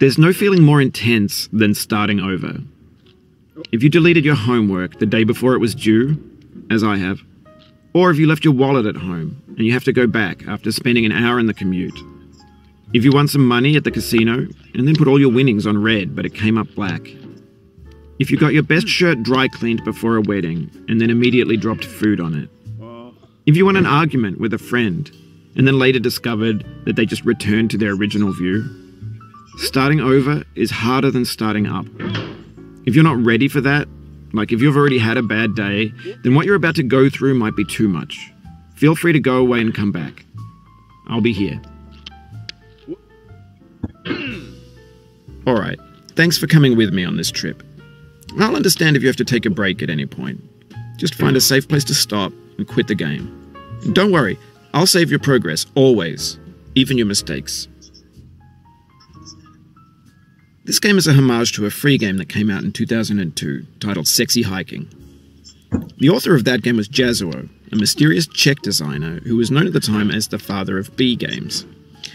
There's no feeling more intense than starting over. If you deleted your homework the day before it was due, as I have, or if you left your wallet at home and you have to go back after spending an hour in the commute. If you won some money at the casino and then put all your winnings on red but it came up black. If you got your best shirt dry cleaned before a wedding and then immediately dropped food on it. If you won an argument with a friend and then later discovered that they just returned to their original view. Starting over is harder than starting up. If you're not ready for that, like if you've already had a bad day, then what you're about to go through might be too much. Feel free to go away and come back. I'll be here. Alright, thanks for coming with me on this trip. I'll understand if you have to take a break at any point. Just find a safe place to stop and quit the game. And don't worry, I'll save your progress, always, even your mistakes. This game is a homage to a free game that came out in 2002, titled Sexy Hiking. The author of that game was Jazuo, a mysterious Czech designer who was known at the time as the father of B games.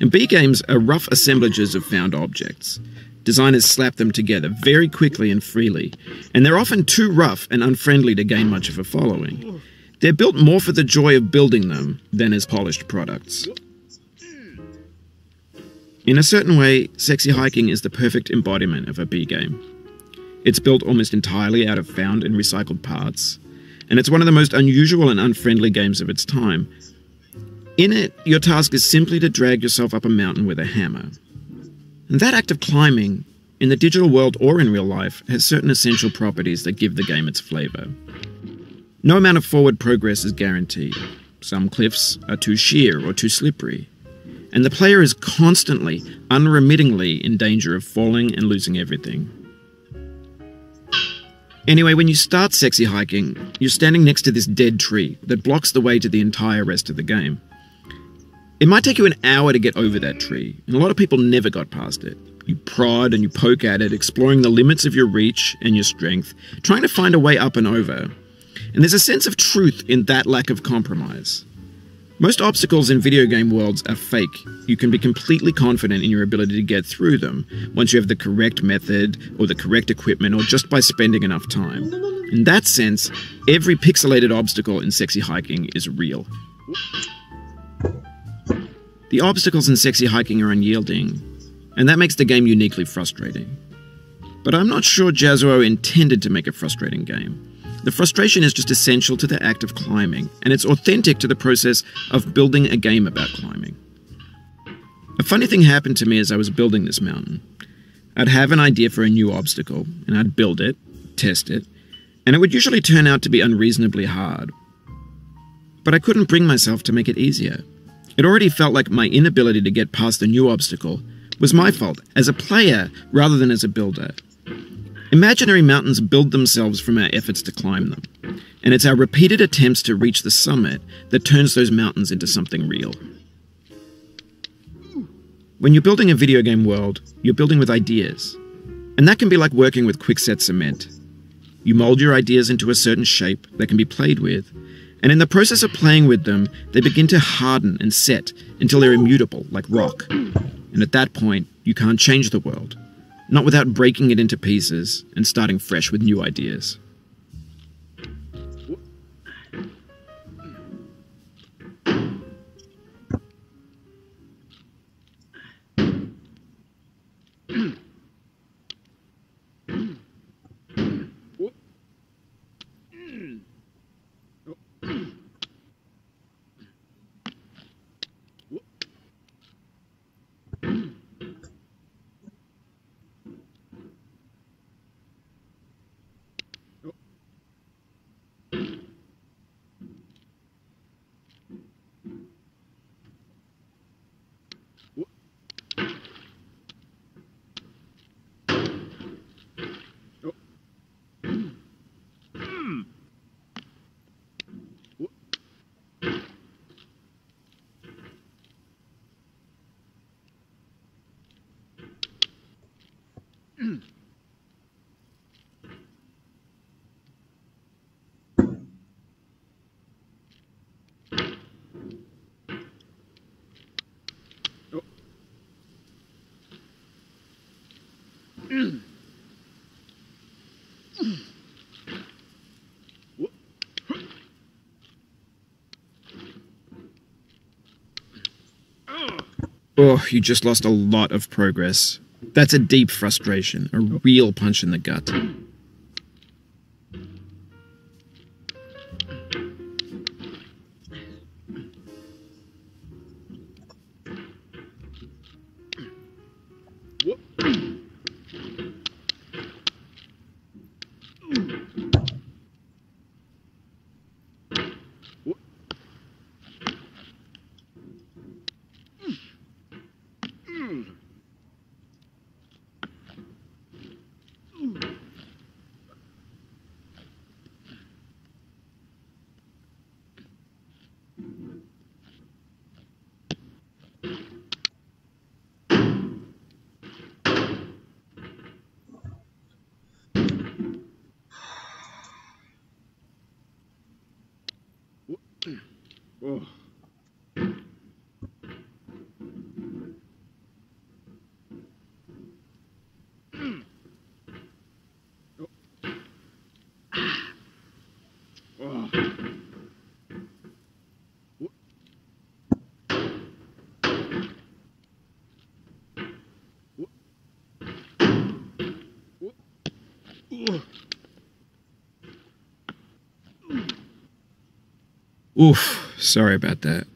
And B games are rough assemblages of found objects. Designers slap them together very quickly and freely, and they're often too rough and unfriendly to gain much of a following. They're built more for the joy of building them than as polished products. In a certain way, Sexy Hiking is the perfect embodiment of a B game. It's built almost entirely out of found and recycled parts, and it's one of the most unusual and unfriendly games of its time. In it, your task is simply to drag yourself up a mountain with a hammer. And that act of climbing, in the digital world or in real life, has certain essential properties that give the game its flavor. No amount of forward progress is guaranteed. Some cliffs are too sheer or too slippery. And the player is constantly, unremittingly in danger of falling and losing everything. Anyway, when you start Sexy Hiking, you're standing next to this dead tree that blocks the way to the entire rest of the game. It might take you an hour to get over that tree, and a lot of people never got past it. You prod and you poke at it, exploring the limits of your reach and your strength, trying to find a way up and over. And there's a sense of truth in that lack of compromise. Most obstacles in video game worlds are fake. You can be completely confident in your ability to get through them once you have the correct method or the correct equipment or just by spending enough time. In that sense, every pixelated obstacle in Sexy Hiking is real. The obstacles in Sexy Hiking are unyielding, and that makes the game uniquely frustrating. But I'm not sure Jazuo intended to make a frustrating game. The frustration is just essential to the act of climbing, and it's authentic to the process of building a game about climbing. A funny thing happened to me as I was building this mountain. I'd have an idea for a new obstacle, and I'd build it, test it, and it would usually turn out to be unreasonably hard. But I couldn't bring myself to make it easier. It already felt like my inability to get past the new obstacle was my fault as a player rather than as a builder. Imaginary mountains build themselves from our efforts to climb them, and it's our repeated attempts to reach the summit that turns those mountains into something real. When you're building a video game world, you're building with ideas, and that can be like working with quickset cement. You mold your ideas into a certain shape that can be played with, and in the process of playing with them, they begin to harden and set until they're immutable, like rock. And at that point, you can't change the world. Not without breaking it into pieces and starting fresh with new ideas. Oh, you just lost a lot of progress. That's a deep frustration, a real punch in the gut. Oh. Oof, sorry about that.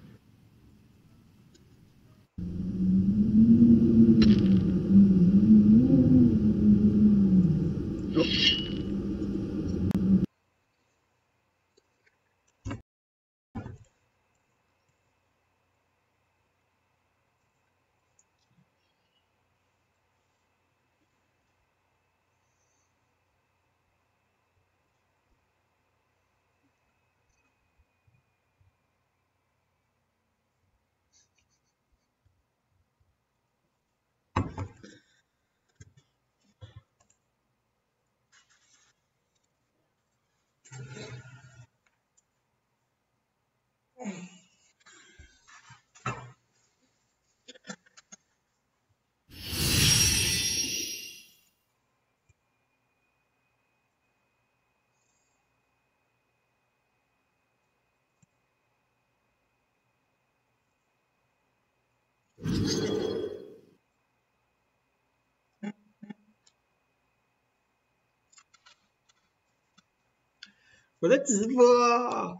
我在直播，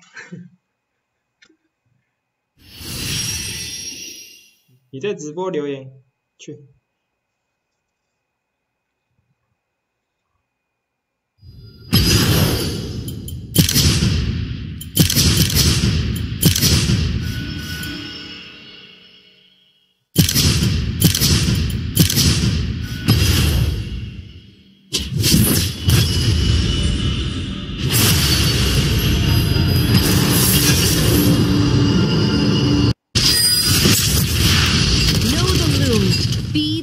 你在直播留言去。Be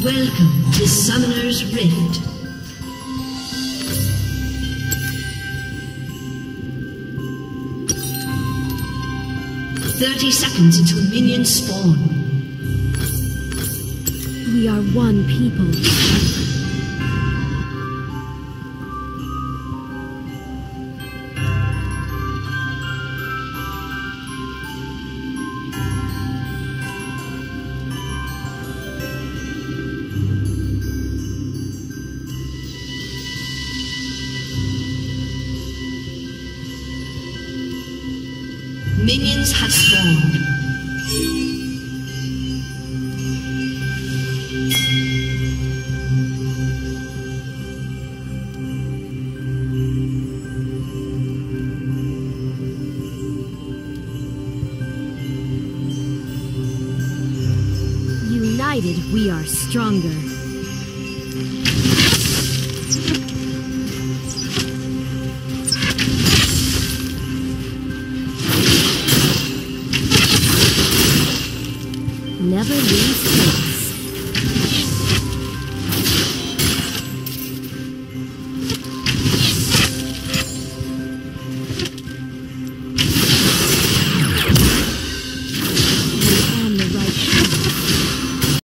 Welcome to Summoner's Rift. "30 seconds until minions spawn." We are one people. Minions have spawned. United, we are stronger. Never lose faith.